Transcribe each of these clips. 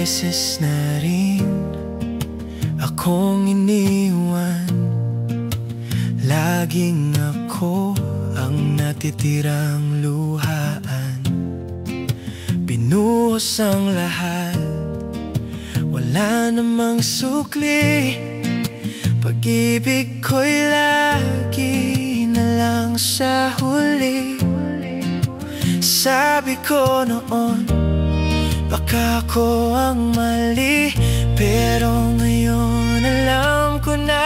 beses na rin akong iniwan. Laging ako ang natitirang luhaan. Binuhos ang lahat, wala namang sukli. Pag-ibig ko'y lagi na lang sa huli. Sabi ko noon, baka ako ang mali, pero ngayon alam ko na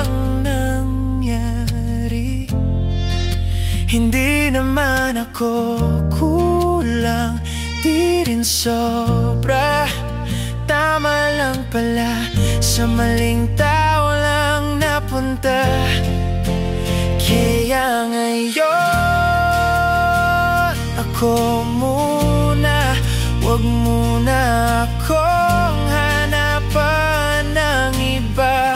ang nangyari. Hindi naman ako kulang, di rin sobra. Tama lang pala, sa maling tao lang napunta. Kaya ngayon ako muna, wag muna akong hanapan ng iba.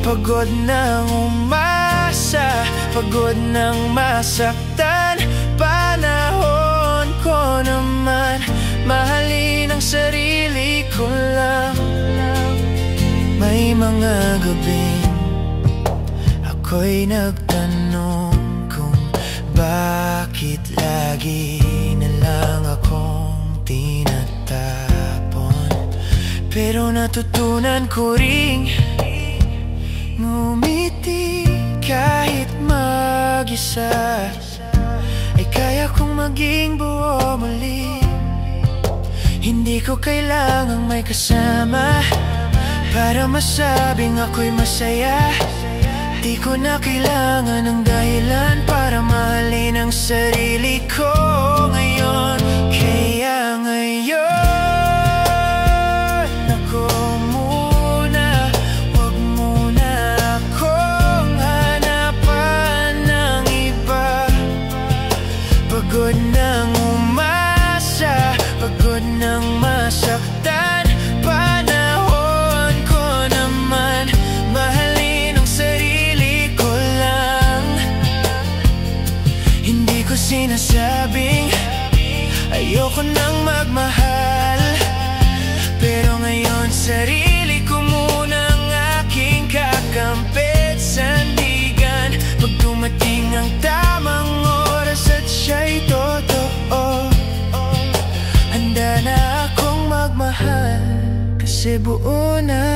Pagod nang umasa, pagod nang masaktan. Panahon ko naman mahalin ang sarili ko lang. May mga gabing ako'y nagtanong kung bakit lagi na lang akong tinatapon. Pero natutunan ko ring ngumiti kahit mag-isa. Ay kaya kong maging buo muli. Hindi ko kailangang may kasama para masabing ako'y masaya. Di ko na kailangan ng dahilan para mahalin ang sarili ko ngayon. Kaya ngayon ako muna, wag muna akong hanapan ng iba. Pagod nang umasa, pagod nang masaktan. Panahon ko naman mahalin ang sarili ko lang. Hindi ko sinasabing ayoko nang magmahal, pero ngayon sarili ko muna ang aking kakampit sandigan. Pag dumating ang tamang oras at siya'y totoo, handa na akong magmahal, kasi buo na